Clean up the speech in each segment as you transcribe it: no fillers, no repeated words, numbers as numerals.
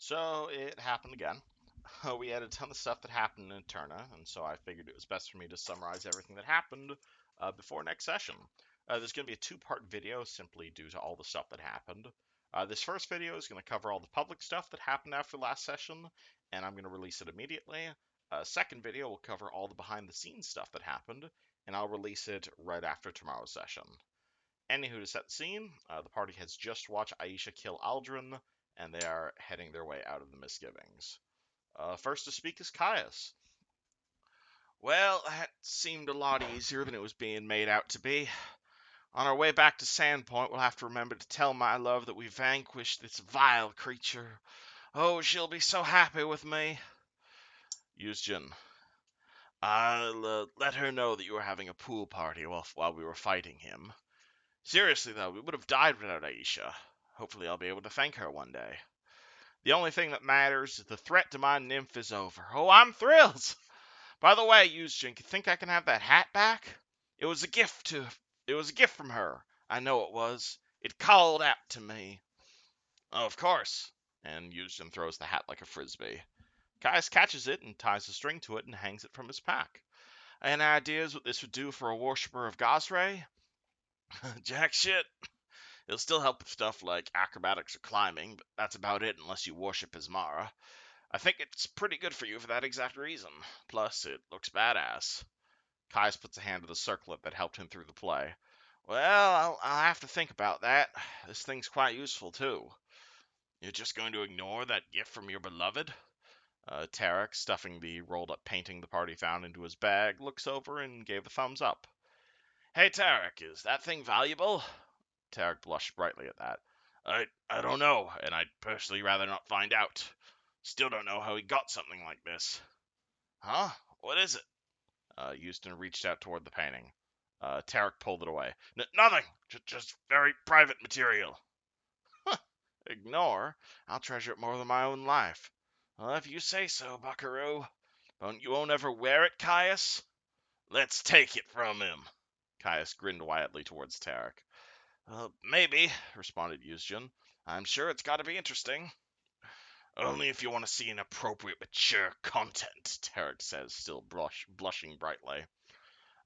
So it happened again. We had a ton of stuff that happened in Eterna, and so I figured it was best for me to summarize everything that happened before next session. There's going to be a two-part video simply due to all the stuff that happened. This first video is going to cover all the public stuff that happened after last session, and I'm going to release it immediately. Second video will cover all the behind-the-scenes stuff that happened, and I'll release it right after tomorrow's session. Anywho, to set the scene, the party has just watched Aisha kill Aldrin, and they are heading their way out of the misgivings. First to speak is Caius. Well, that seemed a lot easier than it was being made out to be. On our way back to Sandpoint, we'll have to remember to tell my love that we vanquished this vile creature. Oh, she'll be so happy with me. Yusjin. I'll let her know that you were having a pool party while we were fighting him. Seriously, though, we would have died without Aisha. Hopefully I'll be able to thank her one day. The only thing that matters is the threat to my nymph is over. Oh, I'm thrilled! By the way, Yusjin, you think I can have that hat back? It was a gift from her. I know it was. It called out to me. Oh, of course. And Yusjin throws the hat like a frisbee. Caius catches it and ties a string to it and hangs it from his pack. Any ideas what this would do for a worshipper of Gosray? Jack shit. It'll still help with stuff like acrobatics or climbing, but that's about it unless you worship Ismara. I think it's pretty good for you for that exact reason. Plus, it looks badass. Caius puts a hand to the circlet that helped him through the play. Well, I'll have to think about that. This thing's quite useful, too. You're just going to ignore that gift from your beloved? Tarek, stuffing the rolled-up painting the party found into his bag, looks over and gave a thumbs up. Hey, Tarek, is that thing valuable? Tarek blushed brightly at that. I don't know, and I'd personally rather not find out. Still don't know how he got something like this. Huh? What is it? Houston reached out toward the painting. Tarek pulled it away. Nothing. Just very private material. Ignore? I'll treasure it more than my own life. Well, if you say so, buckaroo. You won't ever wear it, Caius? Let's take it from him. Caius grinned wildly towards Tarek. Maybe, responded Yusjin. I'm sure it's got to be interesting. Only if you want to see inappropriate, mature content, Tarek says, still blushing brightly.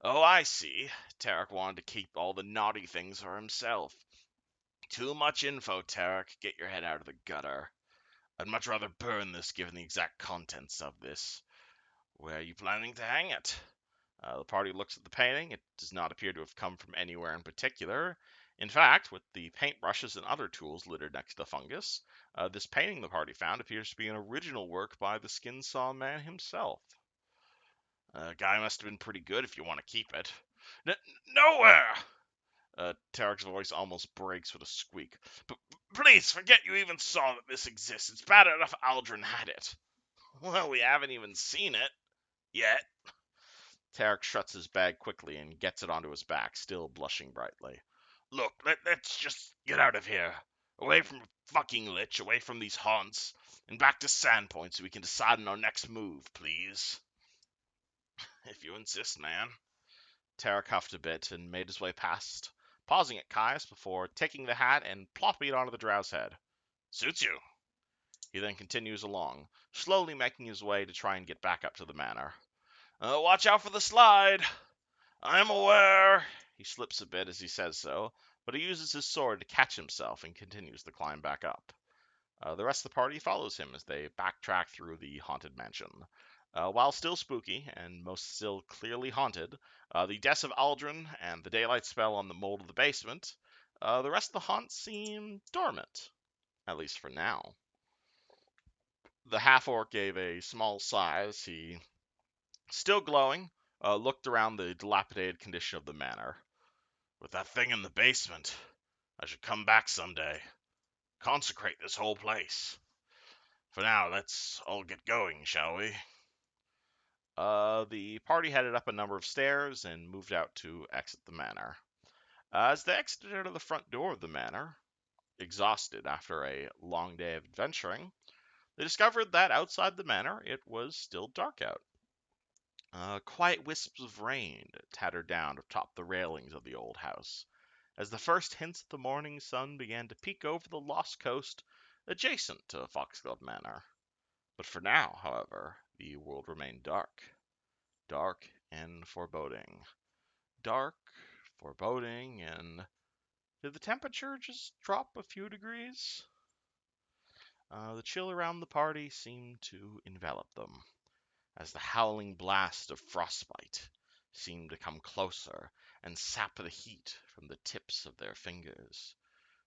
Oh, I see. Tarek wanted to keep all the naughty things for himself. Too much info, Tarek. Get your head out of the gutter. I'd much rather burn this given the exact contents of this. Where are you planning to hang it? The party looks at the painting. It does not appear to have come from anywhere in particular. In fact, with the paintbrushes and other tools littered next to the fungus, this painting the party found appears to be an original work by the Skin Saw Man himself. Guy must have been pretty good if you want to keep it. Nowhere! Tarek's voice almost breaks with a squeak. But please, forget you even saw that this exists. It's bad enough Aldrin had it. Well, we haven't even seen it. Yet. Tarek shuts his bag quickly and gets it onto his back, still blushing brightly. Look, let's just get out of here. Away from fucking Lich, away from these haunts, and back to Sandpoint so we can decide on our next move, please. If you insist, man. Tarek huffed a bit and made his way past, pausing at Caius before taking the hat and plopping it onto the drow's head. Suits you. He then continues along, slowly making his way to try and get back up to the manor. Watch out for the slide. I'm aware. He slips a bit as he says so, but he uses his sword to catch himself and continues the climb back up. The rest of the party follows him as they backtrack through the haunted mansion. While still spooky, and most still clearly haunted, the deaths of Aldrin and the daylight spell on the mold of the basement, the rest of the haunt seem dormant, at least for now. The half-orc gave a small sigh as he, still glowing, looked around the dilapidated condition of the manor. With that thing in the basement, I should come back someday. Consecrate this whole place. For now, let's all get going, shall we? The party headed up a number of stairs and moved out to exit the manor. As they exited out of the front door of the manor, exhausted after a long day of adventuring, they discovered that outside the manor it was still dark out. Quiet wisps of rain tattered down atop the railings of the old house. As the first hints of the morning sun began to peek over the lost coast, adjacent to Foxglove Manor. But for now, however, the world remained dark. Dark and foreboding. Dark, foreboding, and did the temperature just drop a few degrees? The chill around the party seemed to envelop them, as the howling blast of frostbite seemed to come closer and sap the heat from the tips of their fingers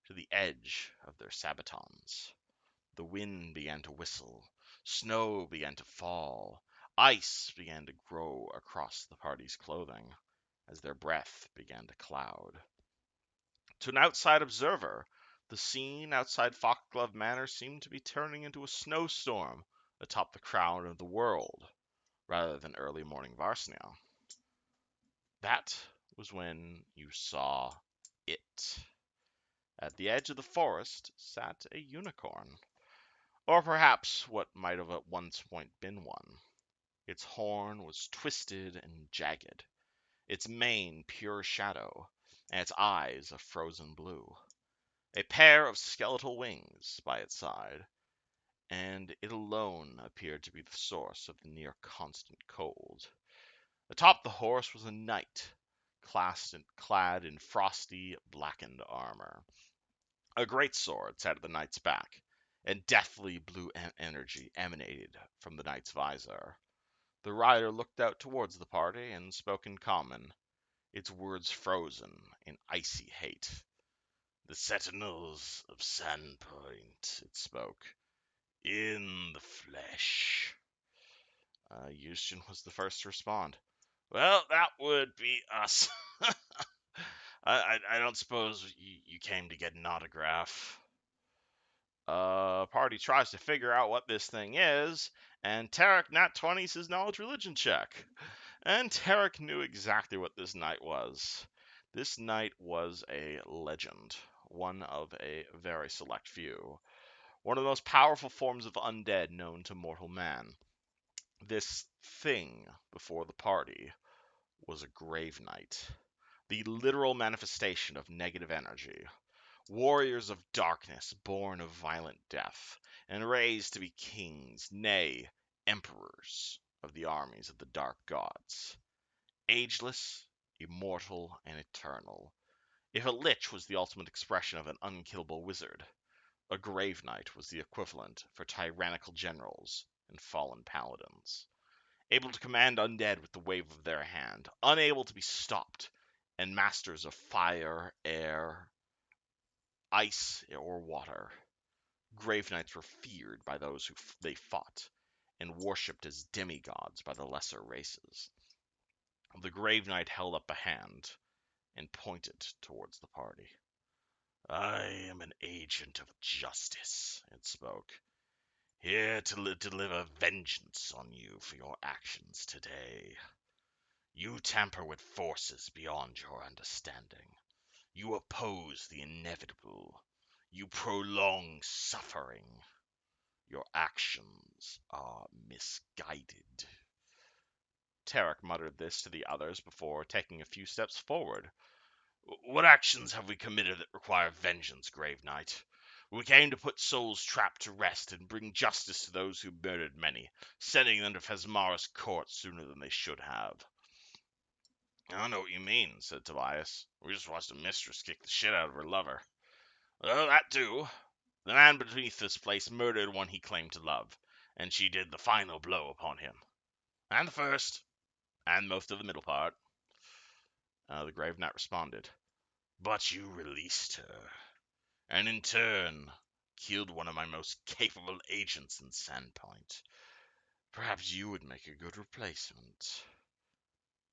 to the edge of their sabatons. The wind began to whistle, snow began to fall, ice began to grow across the party's clothing as their breath began to cloud. To an outside observer, the scene outside Foxglove Manor seemed to be turning into a snowstorm atop the crown of the world, rather than early morning Varsnia. That was when you saw it. At the edge of the forest sat a unicorn, or perhaps what might have at one point been one. Its horn was twisted and jagged, its mane pure shadow, and its eyes a frozen blue. A pair of skeletal wings by its side, and it alone appeared to be the source of the near constant cold. Atop the horse was a knight, clad in frosty, blackened armor. A great sword sat at the knight's back, and deathly blue energy emanated from the knight's visor. The rider looked out towards the party and spoke in common, its words frozen in icy hate. "The sentinels of Sandpoint," it spoke, "in the flesh." Yushin was the first to respond. "Well, that would be us." I don't suppose you came to get an autograph. Party tries to figure out what this thing is, and Tarek nat 20's his knowledge religion check. And Tarek knew exactly what this knight was. This knight was a legend, one of a very select few, one of the most powerful forms of undead known to mortal man. This thing before the party was a Graveknight, the literal manifestation of negative energy. Warriors of darkness, born of violent death, and raised to be kings, nay, emperors of the armies of the dark gods. Ageless, immortal, and eternal. If a lich was the ultimate expression of an unkillable wizard, a Graveknight was the equivalent for tyrannical generals and fallen paladins. Able to command undead with the wave of their hand, unable to be stopped, and masters of fire, air, ice, or water. Graveknights were feared by those who they fought, and worshipped as demigods by the lesser races. The Graveknight held up a hand and pointed towards the party. "I am an agent of justice," it spoke, "here to deliver vengeance on you for your actions today. You tamper with forces beyond your understanding. You oppose the inevitable. You prolong suffering. Your actions are misguided." Tarek muttered this to the others before taking a few steps forward. "What actions have we committed that require vengeance, Graveknight? We came to put souls trapped to rest and bring justice to those who murdered many, sending them to Fesmara's court sooner than they should have." "I don't know what you mean," said Tobias. "We just watched a mistress kick the shit out of her lover." "Well, that too. The man beneath this place murdered one he claimed to love, and she did the final blow upon him. And the first, and most of the middle part." The Graveknight responded, "But you released her, and in turn killed one of my most capable agents in Sandpoint. Perhaps you would make a good replacement."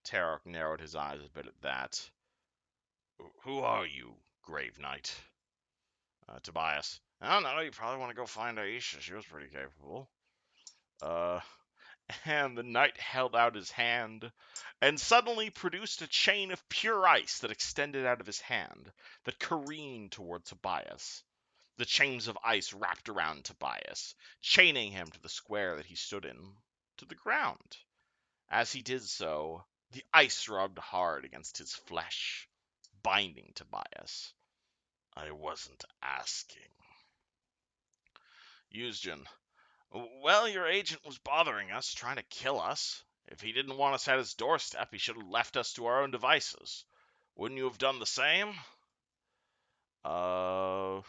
Tarok narrowed his eyes a bit at that. "Who are you, Graveknight?" Tobias, "I don't know, you probably want to go find Aisha, she was pretty capable." Uh, and the knight held out his hand and suddenly produced a chain of pure ice that extended out of his hand, that careened toward Tobias. The chains of ice wrapped around Tobias, chaining him to the square that he stood in, to the ground. As he did so, the ice rubbed hard against his flesh, binding Tobias. "I wasn't asking." Yuzjin. Well, your agent was bothering us, trying to kill us. If he didn't want us at his doorstep, he should have left us to our own devices. Wouldn't you have done the same? Uh,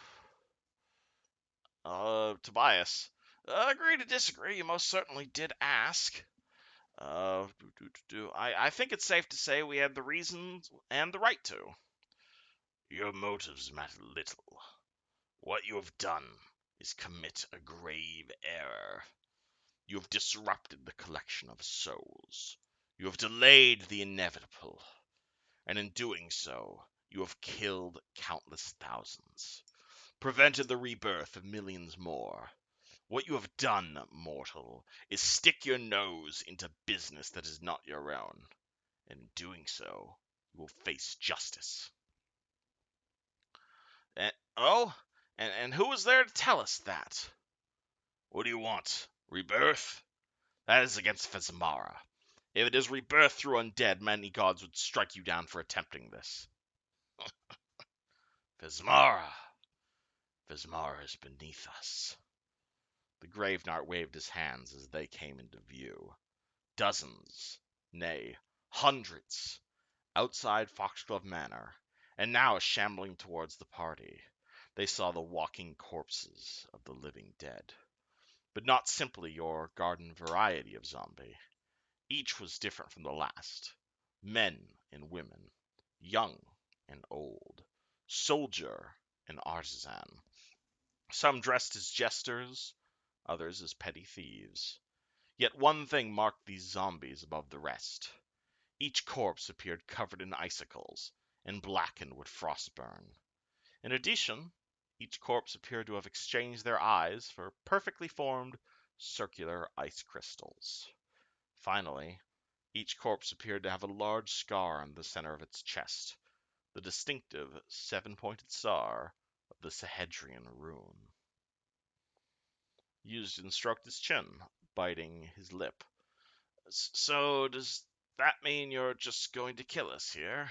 Tobias. Agree to disagree. You most certainly did ask. I think it's safe to say we had the reasons and the right to. Your motives matter little. What you have done is commit a grave error. You have disrupted the collection of souls. You have delayed the inevitable. And in doing so, you have killed countless thousands, prevented the rebirth of millions more. What you have done, mortal, is stick your nose into business that is not your own. And in doing so, you will face justice. And, and who was there to tell us that? What do you want? Rebirth? That is against Fezamara. If it is rebirth through undead, many gods would strike you down for attempting this. Fezmara! Fezmara is beneath us. The Graveknight waved his hands as they came into view. Dozens, nay, hundreds, outside Foxglove Manor, and now shambling towards the party. They saw the walking corpses of the living dead. But not simply your garden variety of zombie. Each was different from the last. Men and women, young and old, soldier and artisan. Some dressed as jesters, others as petty thieves. Yet one thing marked these zombies above the rest. Each corpse appeared covered in icicles and blackened with frostburn. In addition, each corpse appeared to have exchanged their eyes for perfectly formed circular ice crystals. Finally, each corpse appeared to have a large scar on the center of its chest, the distinctive seven-pointed star of the Sahedrian rune. Yuzin stroked his chin, biting his lip. So, does that mean you're just going to kill us here?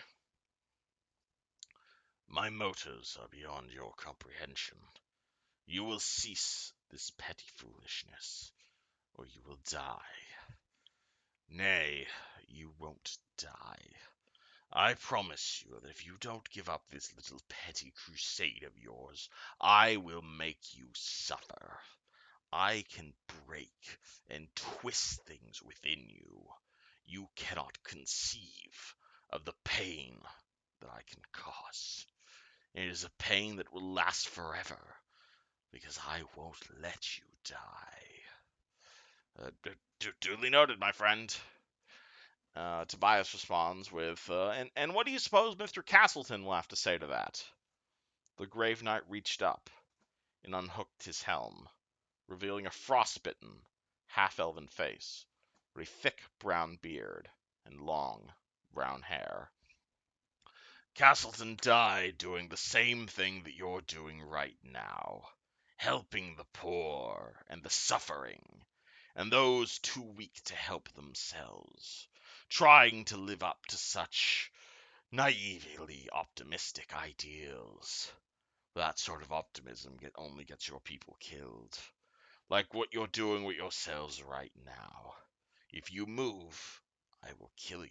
My motives are beyond your comprehension. You will cease this petty foolishness, or you will die. Nay, you won't die. I promise you that if you don't give up this little petty crusade of yours, I will make you suffer. I can break and twist things within you. You cannot conceive of the pain that I can cause. It is a pain that will last forever, because I won't let you die. Duly noted, my friend. Tobias responds with, and what do you suppose Mr. Castleton will have to say to that? The Grave Knight reached up and unhooked his helm, revealing a frostbitten, half-elven face, with a thick brown beard and long brown hair. Castleton died doing the same thing that you're doing right now, helping the poor and the suffering, and those too weak to help themselves, trying to live up to such naively optimistic ideals. That sort of optimism only gets your people killed, like what you're doing with yourselves right now. If you move, I will kill you.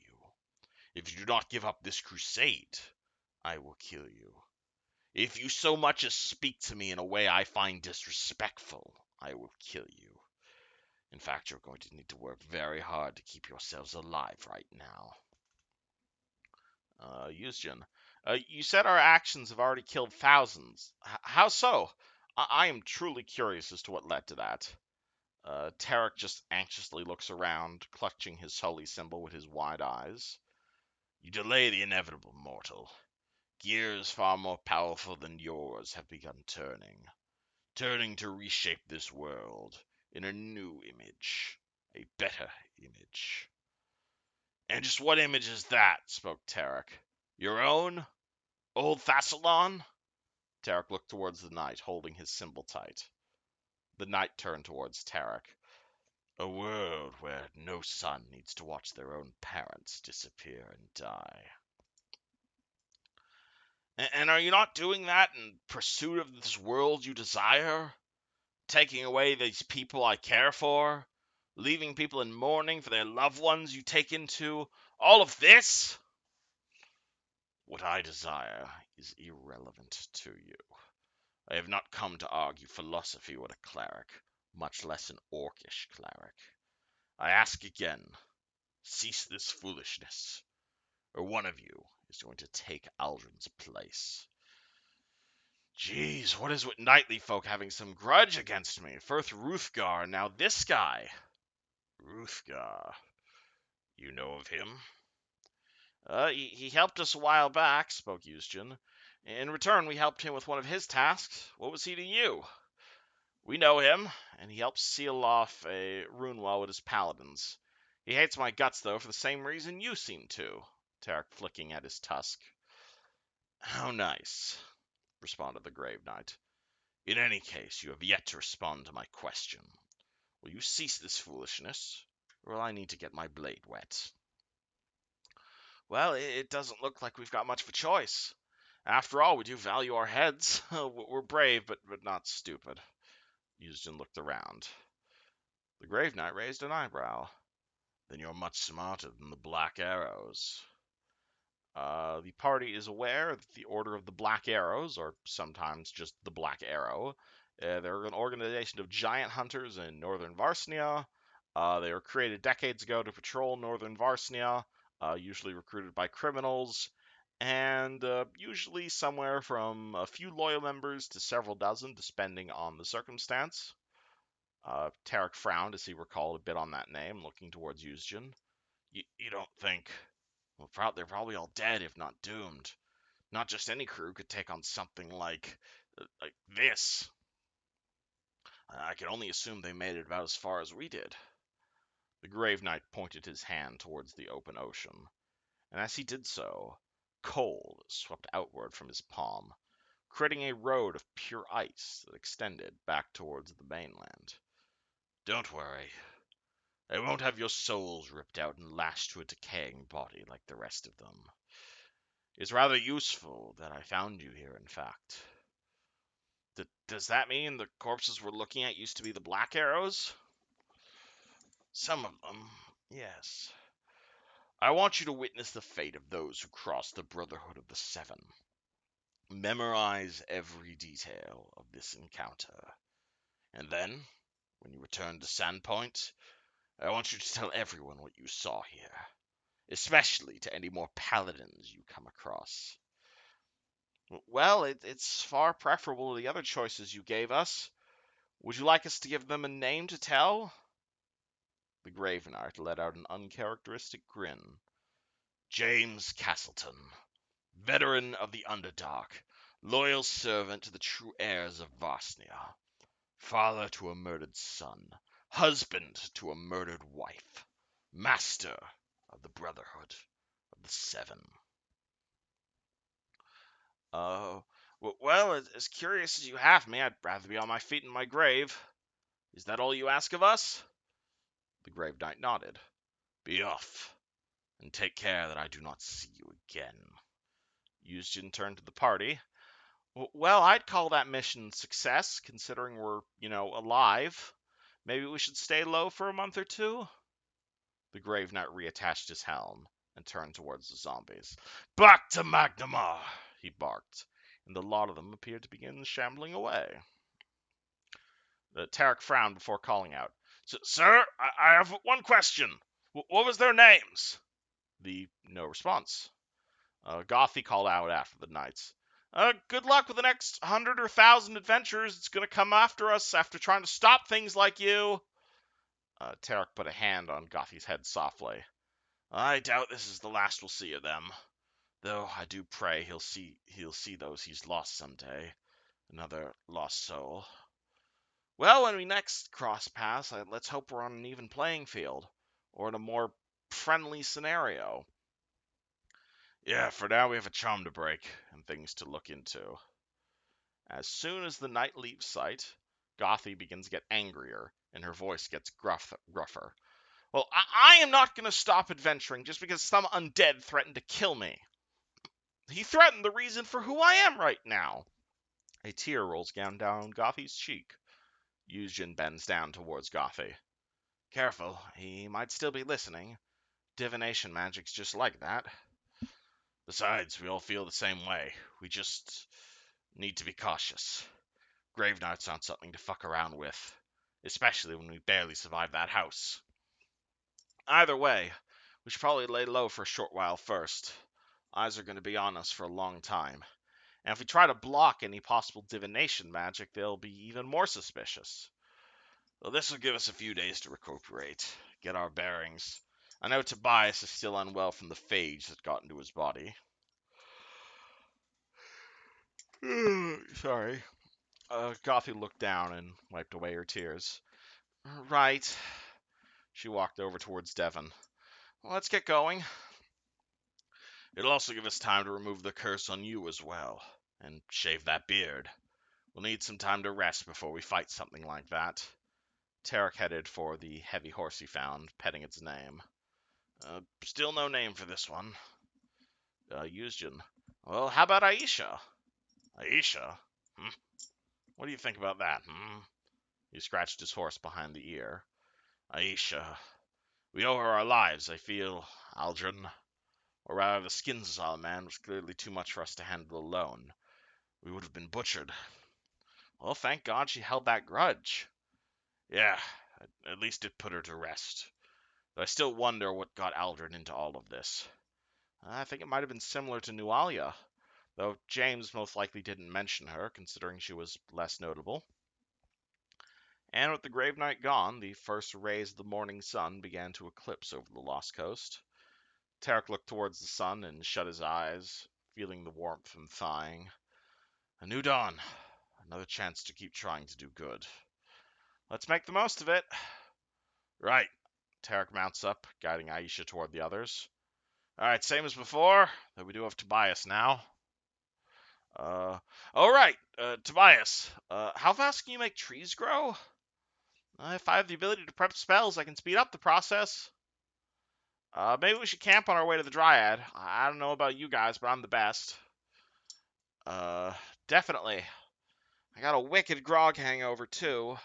If you do not give up this crusade, I will kill you. If you so much as speak to me in a way I find disrespectful, I will kill you. In fact, you're going to need to work very hard to keep yourselves alive right now. Yuzjin, you said our actions have already killed thousands. How so? I am truly curious as to what led to that. Tarek just anxiously looks around, clutching his holy symbol with his wide eyes. You delay the inevitable, mortal. Gears far more powerful than yours have begun turning to reshape this world in a new image, a better image. And just what image is that? Spoke Tarek. Your own? Old Thassalon? Tarek looked towards the knight, holding his symbol tight. The knight turned towards Tarek. A world where no son needs to watch their own parents disappear and die. And are you not doing that in pursuit of this world you desire? taking away these people I care for, leaving people in mourning for their loved ones you take into all of this? What I desire is irrelevant to you. I have not come to argue philosophy with a cleric, much less an orcish cleric. I ask again, cease this foolishness, or one of you is going to take Aldrin's place. Jeez, what is with knightly folk having some grudge against me? First Ruthgar, now this guy. Ruthgar. You know of him? He helped us a while back, spoke Eustace. In return, we helped him with one of his tasks. What was he to you? We know him, and he helps seal off a rune well with his paladins. He hates my guts, though, for the same reason you seem to. Tarek flicking at his tusk. How nice, responded the Graveknight. In any case, you have yet to respond to my question. Will you cease this foolishness, or will I need to get my blade wet? Well, it doesn't look like we've got much of a choice. After all, we do value our heads. We're brave, but not stupid. Eustace looked around. The Grave Knight raised an eyebrow. Then you're much smarter than the Black Arrows. The party is aware that the Order of the Black Arrows, or sometimes just the Black Arrow, they're an organization of giant hunters in northern Varsnia. They were created decades ago to patrol northern Varsnia, usually recruited by criminals, and usually somewhere from a few loyal members to several dozen, depending on the circumstance. Tarek frowned as he recalled a bit on that name, looking towards Eustace. You don't think... Well, they're probably all dead, if not doomed. Not just any crew could take on something like this. I can only assume they made it about as far as we did. The Grave Knight pointed his hand towards the open ocean, and as he did so, cold swept outward from his palm, creating a road of pure ice that extended back towards the mainland. Don't worry. I won't have your souls ripped out and lashed to a decaying body like the rest of them. It's rather useful that I found you here, in fact. Does that mean the corpses we're looking at used to be the Black Arrows? Some of them, yes. I want you to witness the fate of those who crossed the Brotherhood of the Seven. Memorize every detail of this encounter. And then, when you return to Sandpoint, I want you to tell everyone what you saw here, especially to any more paladins you come across. Well, it's far preferable to the other choices you gave us. Would you like us to give them a name to tell? The Grave Knight let out an uncharacteristic grin. James Castleton, veteran of the Underdark, loyal servant to the true heirs of Varsnia, father to a murdered son, husband to a murdered wife, master of the Brotherhood of the Seven. Well, as curious as you have me, I'd rather be on my feet in my grave. Is that all you ask of us? The Grave Knight nodded. Be off, and take care that I do not see you again. Eustace turned to the party. Well, I'd call that mission success, considering we're, alive. Maybe we should stay low for a month or two? The Grave Knight reattached his helm and turned towards the zombies. Back to Magnamar, he barked, and the lot of them appeared to begin shambling away. Tarek frowned before calling out. Sir, I have one question. What was their names? No response. Gothy called out after the knights. Good luck with the next 100 or 1,000 adventurers that's going to come after us after trying to stop things like you. Tarek put a hand on Gothy's head softly. I doubt this is the last we'll see of them, though I do pray he'll see those he's lost someday. Another lost soul. Well, when we next cross paths, let's hope we're on an even playing field, or in a more friendly scenario. Yeah, for now we have a charm to break, and things to look into. As soon as the knight leaves sight, Gothy begins to get angrier, and her voice gets gruffer. Well, I am not going to stop adventuring just because some undead threatened to kill me. He threatened the reason for who I am right now. A tear rolls down Gothy's cheek. Yuzhin bends down towards Gothy. Careful, he might still be listening. Divination magic's just like that. Besides, we all feel the same way. We just need to be cautious. Graveknight's not something to fuck around with, especially when we barely survived that house. Either way, we should probably lay low for a short while first. Eyes are going to be on us for a long time. And if we try to block any possible divination magic, they'll be even more suspicious. Well, this will give us a few days to recuperate, get our bearings. I know Tobias is still unwell from the phage that got into his body. Sorry. Gothy looked down and wiped away her tears. Right. She walked over towards Devon. Well, let's get going. It'll also give us time to remove the curse on you as well, and shave that beard. We'll need some time to rest before we fight something like that. Tarek headed for the heavy horse he found, petting its name. Still no name for this one. Yuzhin. Well, how about Aisha? Aisha? What do you think about that, He scratched his horse behind the ear. Aisha. We owe her our lives, I feel, Aldrin. Or rather, the Skinzal man was clearly too much for us to handle alone. We would have been butchered. Well, thank God she held that grudge. Yeah, at least it put her to rest. But I still wonder what got Aldrin into all of this. I think it might have been similar to Nualia, though James most likely didn't mention her, considering she was less notable. And with the Graveknight gone, the first rays of the morning sun began to eclipse over the Lost Coast. Tarek looked towards the sun and shut his eyes, feeling the warmth and thawing. A new dawn. Another chance to keep trying to do good. Let's make the most of it. Right. Tarek mounts up, guiding Aisha toward the others. Alright, same as before, though we do have Tobias now. Alright, Tobias, how fast can you make trees grow? If I have the ability to prep spells, I can speed up the process. Maybe we should camp on our way to the Dryad. I don't know about you guys, but I'm the best. Definitely. I got a wicked grog hangover, too.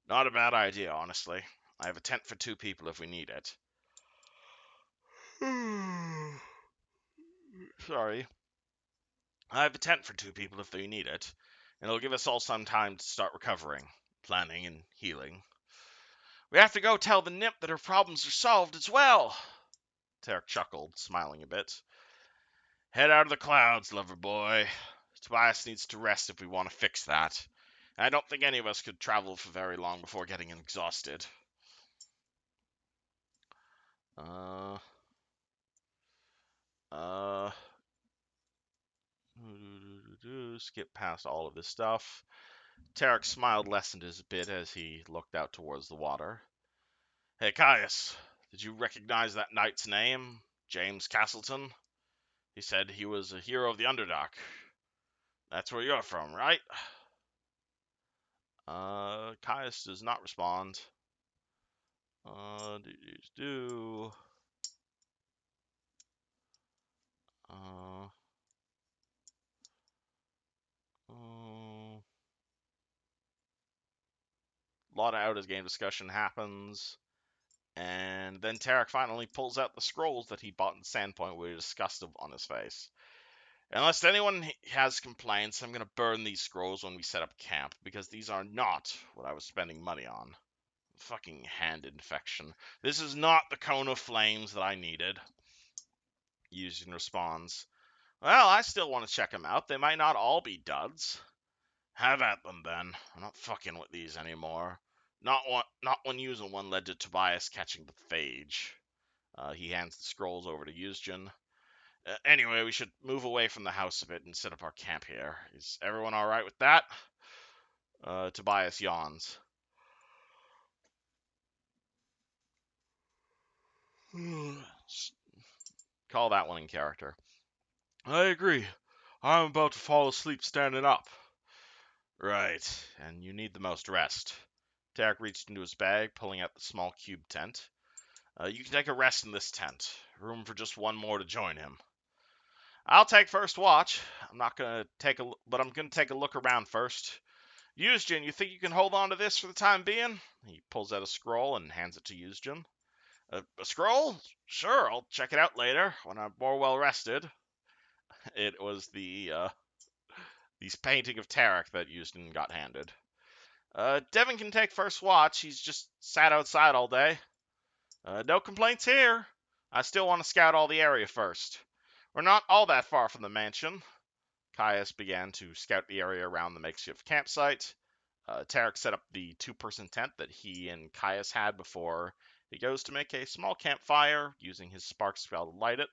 Not a bad idea, honestly. I have a tent for 2 people if we need it. Sorry. I have a tent for 2 people if they need it, and it'll give us all some time to start recovering, planning, and healing. We have to go tell the nymph that her problems are solved as well. Tarek chuckled, smiling a bit. Head out of the clouds, lover boy. Tobias needs to rest if we want to fix that. I don't think any of us could travel for very long before getting exhausted. Skip past all of this stuff. Tarek smiled lessened his bit as he looked out towards the water. Hey, Caius, did you recognize that knight's name? James Castleton? He said he was a hero of the Underdark. That's where you're from, right? Caius does not respond. Do. A lot of out-of-game discussion happens. And then Tarek finally pulls out the scrolls that he bought in Sandpoint with disgust on his face. Unless anyone has complaints, I'm going to burn these scrolls when we set up camp, because these are not what I was spending money on. Fucking hand infection. This is not the cone of flames that I needed. Yuzhin responds, well, I still want to check them out. They might not all be duds. Have at them, then. I'm not fucking with these anymore. Not when using one led to Tobias catching the phage. He hands the scrolls over to Yuzhin. Anyway, we should move away from the house a bit and set up our camp here. Is everyone alright with that? Tobias yawns. Call that one in character. I agree. I'm about to fall asleep standing up. Right, and you need the most rest. Tarek reached into his bag, pulling out the small cube tent. You can take a rest in this tent. Room for just one more to join him. I'll take first watch. I'm gonna take a look around first. Yuzjin, you think you can hold on to this for the time being? He pulls out a scroll and hands it to Yuzjin. A scroll? Sure, I'll check it out later when I'm more well rested. It was the painting of Tarek that Yuzjin got handed. Devin can take first watch. He's just sat outside all day. No complaints here. I still want to scout all the area first. We're not all that far from the mansion. Caius began to scout the area around the makeshift campsite. Tarek set up the two-person tent that he and Caius had before he goes to make a small campfire, using his spark spell to light it.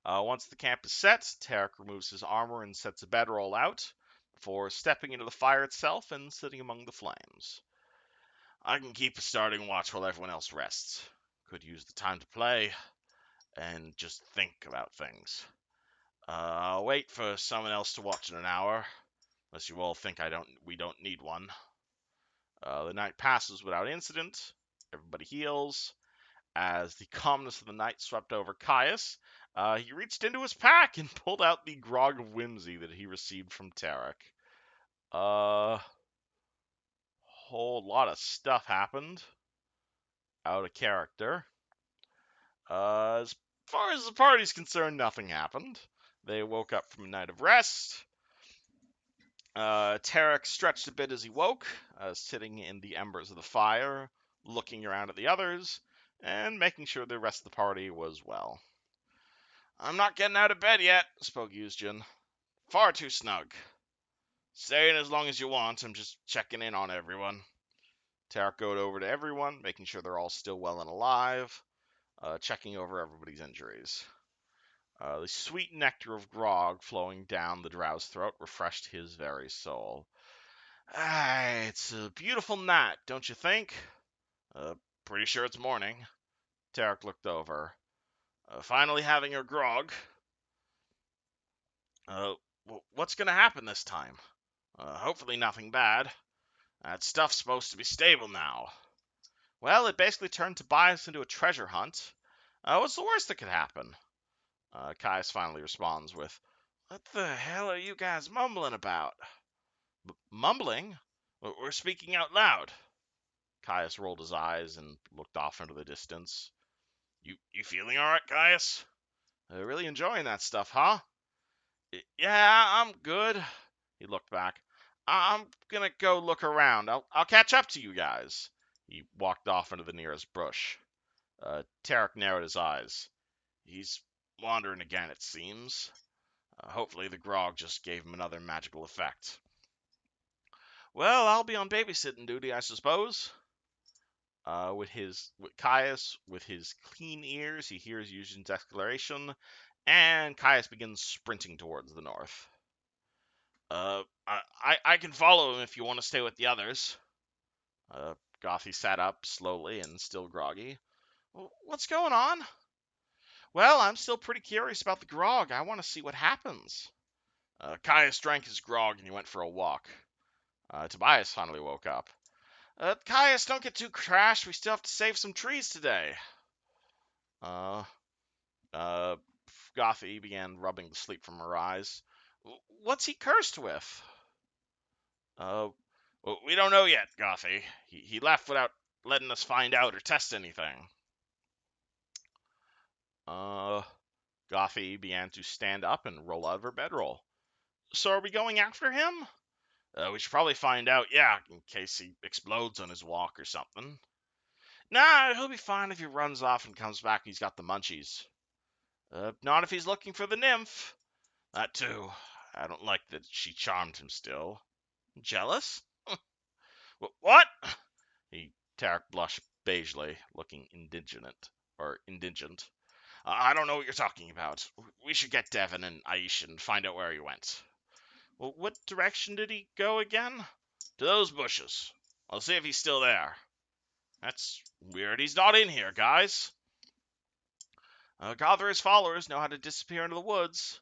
Once the camp is set, Tarek removes his armor and sets a bedroll out, before stepping into the fire itself and sitting among the flames. I can keep a starting watch while everyone else rests. Could use the time to play and just think about things. I'll wait for someone else to watch in an hour, unless you all think we don't need one. The night passes without incident. Everybody heals. As the calmness of the night swept over Caius, he reached into his pack and pulled out the grog of whimsy that he received from Tarek. Whole lot of stuff happened. Out of character. As far as the party's concerned, nothing happened. They woke up from a night of rest. Tarek stretched a bit as he woke, sitting in the embers of the fire, looking around at the others, and making sure the rest of the party was well. I'm not getting out of bed yet, spoke Yuzjin. Far too snug. Stay in as long as you want, I'm just checking in on everyone. Tarek goes over to everyone, making sure they're all still well and alive, checking over everybody's injuries. The sweet nectar of grog flowing down the drow's throat refreshed his very soul. It's a beautiful night, don't you think? Pretty sure it's morning. Tarek looked over. Finally having your grog. What's gonna happen this time? Hopefully nothing bad. That stuff's supposed to be stable now. Well, it basically turned Tobias into a treasure hunt. What's the worst that could happen? Caius finally responds with, What the hell are you guys mumbling about? Mumbling? We're speaking out loud. Caius rolled his eyes and looked off into the distance. You feeling alright, Caius? Really enjoying that stuff, huh? Yeah, I'm good. He looked back. I'm gonna go look around. I'll catch up to you guys. He walked off into the nearest bush. Tarek narrowed his eyes. He's wandering again, it seems. Hopefully the grog just gave him another magical effect. Well, I'll be on babysitting duty, I suppose. With Caius, with his clean ears, he hears Yuzhin's exclamation, and Caius begins sprinting towards the north. I can follow him if you want to stay with the others. Gothy sat up slowly and still groggy. What's going on? Well, I'm still pretty curious about the grog. I want to see what happens. Caius drank his grog and he went for a walk. Tobias finally woke up. Caius, don't get too crashed. We still have to save some trees today. Gothy began rubbing the sleep from her eyes. What's he cursed with? We don't know yet, Gothy. He left without letting us find out or test anything. Gothy began to stand up and roll out of her bedroll. So are we going after him? We should probably find out, yeah, in case he explodes on his walk or something. Nah, he'll be fine if he runs off and comes back and he's got the munchies. Not if he's looking for the nymph. That too. I don't like that she charmed him still. Jealous? What? Tarek blushed beigely, looking indigent. I don't know what you're talking about. We should get Devin and Aisha and find out where he went. Well, what direction did he go again? To those bushes. I'll see if he's still there. That's weird. He's not in here, guys. Gother's followers know how to disappear into the woods.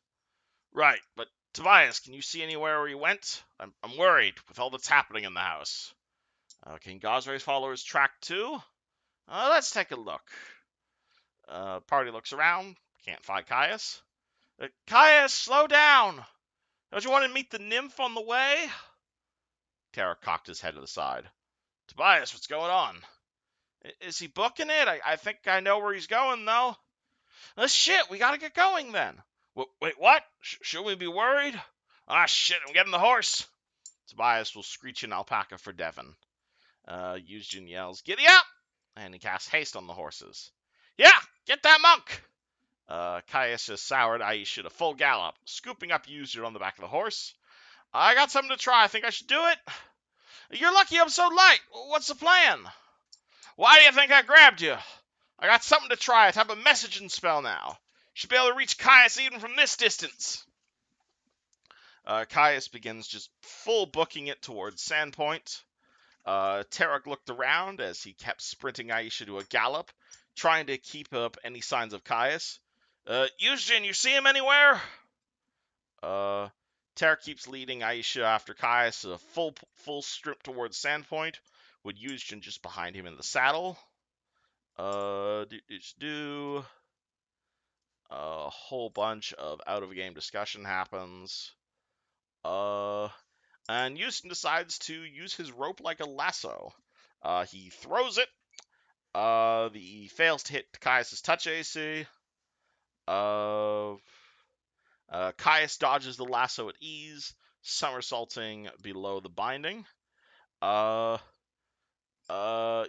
Right, but Tobias, can you see anywhere where he went? I'm worried with all that's happening in the house. Can Gosray's followers track too? Let's take a look. Party looks around. Can't find Caius. Caius, slow down! Don't you want to meet the nymph on the way? Tarek cocked his head to the side. Tobias, what's going on? Is he booking it? I think I know where he's going, though. Shit, we gotta get going then. Wait, what? Should we be worried? Ah, shit, I'm getting the horse. Tobias will screech an alpaca for Devon. Eugene yells, Giddy up! And he casts haste on the horses. Yeah, get that monk! Caius has soured Aisha to full gallop, scooping up Eugene on the back of the horse. I got something to try. I think I should do it. You're lucky I'm so light. What's the plan? Why do you think I grabbed you? I got something to try. I have a messaging spell now. Should be able to reach Caius even from this distance. Caius begins just full booking it towards Sandpoint. Tarek looked around as he kept sprinting Aisha to a gallop, trying to keep up any signs of Caius. Eugene, you see him anywhere? Tarek keeps leading Aisha after Caius, a full strip towards Sandpoint, with Eugene just behind him in the saddle. A whole bunch of out-of-game discussion happens. And Houston decides to use his rope like a lasso. He throws it. He fails to hit Caius' touch AC. Caius dodges the lasso at ease, somersaulting below the binding.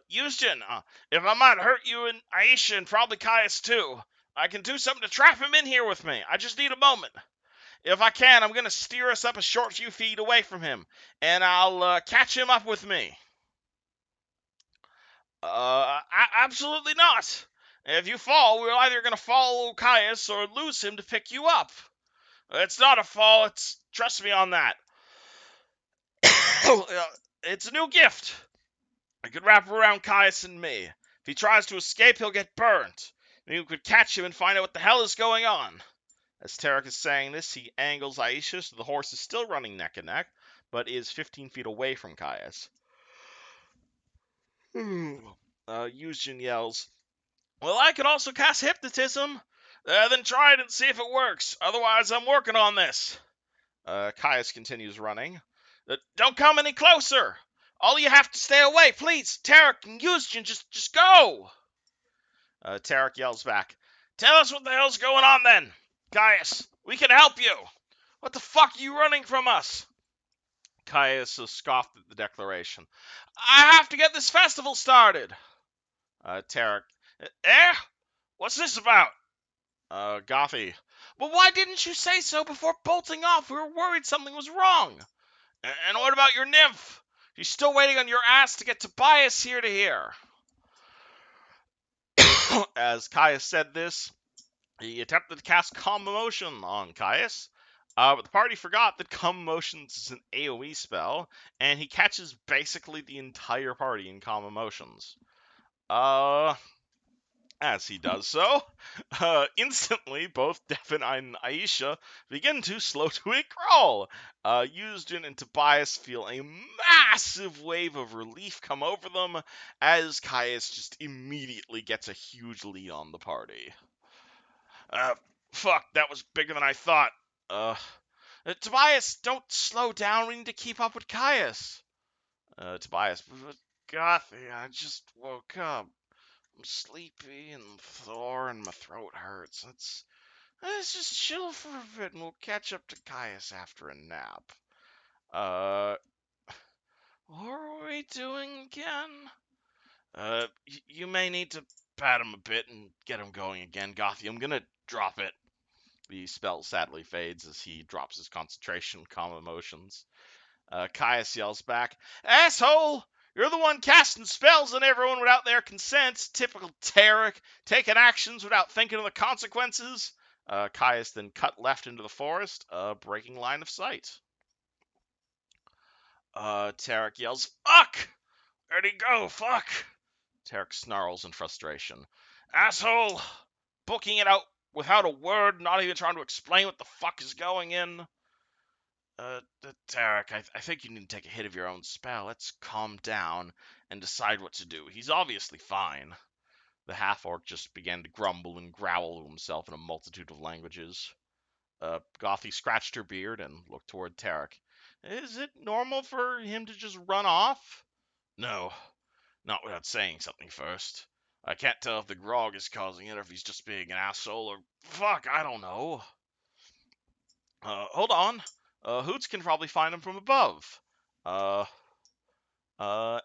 Houston, if I might hurt you and Aisha and probably Caius too, I can do something to trap him in here with me. I just need a moment. If I can, I'm going to steer us up a short few feet away from him, and I'll catch him up with me. Absolutely not. If you fall, we're either going to follow Caius or lose him to pick you up. It's not a fall, trust me on that. It's a new gift. I could wrap around Caius and me. If he tries to escape, he'll get burnt. You could catch him and find out what the hell is going on. As Tarek is saying this, he angles Aisha so the horse is still running neck and neck, but is 15 feet away from Caius. Eugene yells, Well, I could also cast hypnotism. Then try it and see if it works. Otherwise, I'm working on this. Caius continues running. Don't come any closer. All you have to stay away, please. Tarek and Eugene, just go. Tarek yells back. Tell us what the hell's going on then. Caius, we can help you. What the fuck are you running from us? Caius scoffed at the declaration. I have to get this festival started. Tarek. What's this about? Gothy. Well, why didn't you say so before bolting off? We were worried something was wrong. And what about your nymph? She's still waiting on your ass to get Tobias here to hear. As Caius said this, he attempted to cast Calm Emotion on Caius, but the party forgot that Calm Emotions is an AoE spell, and he catches basically the entire party in Calm Emotions. As he does so, instantly both Devin and Aisha begin to slow to a crawl. Eugene and Tobias feel a massive wave of relief come over them as Caius just immediately gets a huge lead on the party. Fuck, that was bigger than I thought. Tobias, don't slow down. We need to keep up with Caius. Tobias, Gothy, I just woke up. I'm sleepy and sore and my throat hurts. Let's just chill for a bit and we'll catch up to Caius after a nap. What are we doing again? You may need to pat him a bit and get him going again, Gothy. I'm gonna drop it. The spell sadly fades as he drops his concentration, calm emotions. Caius yells back, Asshole! You're the one casting spells on everyone without their consent. Typical Tarek, taking actions without thinking of the consequences. Caius then cut left into the forest, breaking line of sight. Tarek yells, Fuck! Where'd he go? Fuck! Tarek snarls in frustration. Asshole! Booking it out without a word, not even trying to explain what the fuck is going in. Tarek, I think you need to take a hit of your own spell. Let's calm down and decide what to do. He's obviously fine. The half-orc just began to grumble and growl to himself in a multitude of languages. Gothy scratched her beard and looked toward Tarek. Is it normal for him to just run off? No, not without saying something first. I can't tell if the grog is causing it or if he's just being an asshole or fuck, I don't know. Hold on. Hoots can probably find him from above. Uh,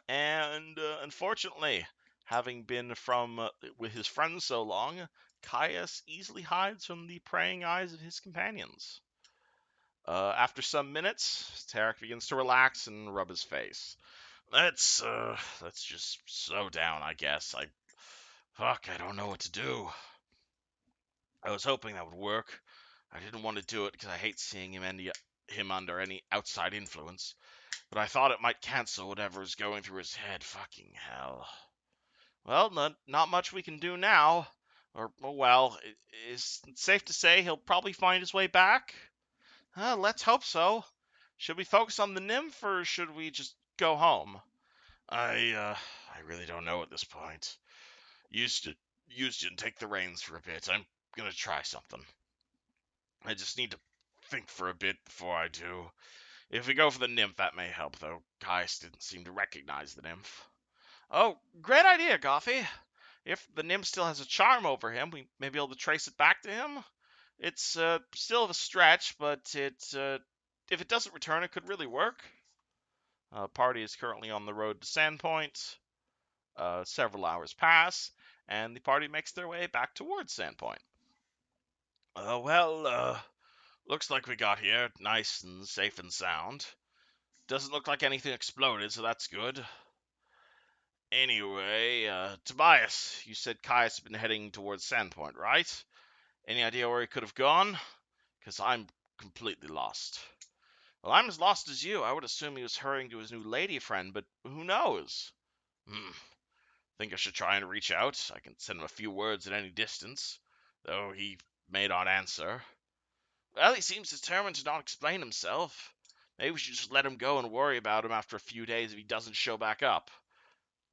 and unfortunately, having been from with his friends so long, Caius easily hides from the praying eyes of his companions. After some minutes, Tarek begins to relax and rub his face. Let's just slow down, I guess. I don't know what to do. I was hoping that would work. I didn't want to do it because I hate seeing him under any outside influence, but I thought it might cancel whatever's going through his head. Fucking hell. Well, not much we can do now. Well, it's safe to say he'll probably find his way back. Let's hope so. Should we focus on the nymph, or should we just go home? I really don't know at this point. Used to, used to take the reins for a bit. I'm gonna try something. I just need to think for a bit before I do. If we go for the nymph, that may help, though. Caius didn't seem to recognize the nymph. Oh, great idea, Goffy. If the nymph still has a charm over him, we may be able to trace it back to him. It's still a stretch, but if it doesn't return, it could really work. Party is currently on the road to Sandpoint. Several hours pass, and the party makes their way back towards Sandpoint. Looks like we got here nice and safe and sound. Doesn't look like anything exploded, so that's good. Anyway, Tobias, you said Caius had been heading towards Sandpoint, right? Any idea where he could have gone? Because I'm completely lost. Well, I'm as lost as you. I would assume he was hurrying to his new lady friend, but who knows? Think I should try and reach out. I can send him a few words at any distance, though he may not answer. Well, he seems determined to not explain himself. Maybe we should just let him go and worry about him after a few days if he doesn't show back up.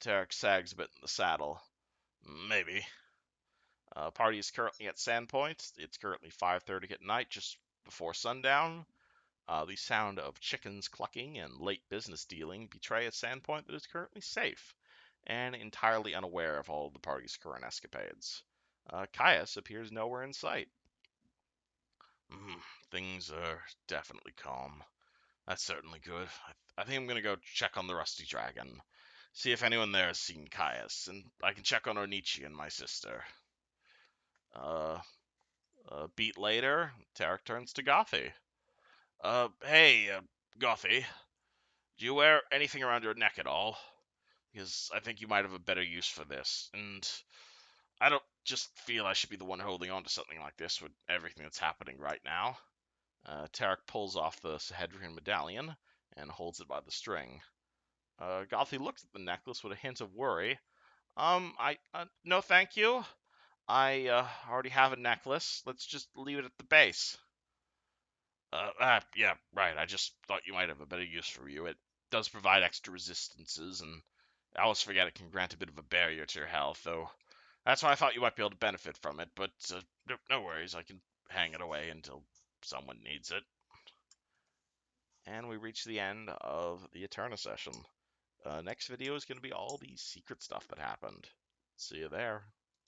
Tarek sags a bit in the saddle. Maybe. Party is currently at Sandpoint. It's currently 5:30 at night, just before sundown. The sound of chickens clucking and late business dealing betray a Sandpoint that is currently safe and entirely unaware of all of the party's current escapades. Caius appears nowhere in sight. Things are definitely calm. That's certainly good. I think I'm gonna go check on the Rusty Dragon. See if anyone there has seen Caius, and I can check on Onichi and my sister. A beat later, Tarek turns to Gothy. Hey, Gothy, do you wear anything around your neck at all? Because I think you might have a better use for this, and I don't just feel I should be the one holding on to something like this with everything that's happening right now. Tarek pulls off the Sahedrian medallion and holds it by the string. Gothy looks at the necklace with a hint of worry. No thank you. I already have a necklace. Let's just leave it at the base. Yeah, right. I just thought you might have a better use for you. It does provide extra resistances, and I always forget it can grant a bit of a barrier to your health, though. That's why I thought you might be able to benefit from it, but no worries. I can hang it away until someone needs it. And we reach the end of the Eterna session. Next video is going to be all the secret stuff that happened. See you there.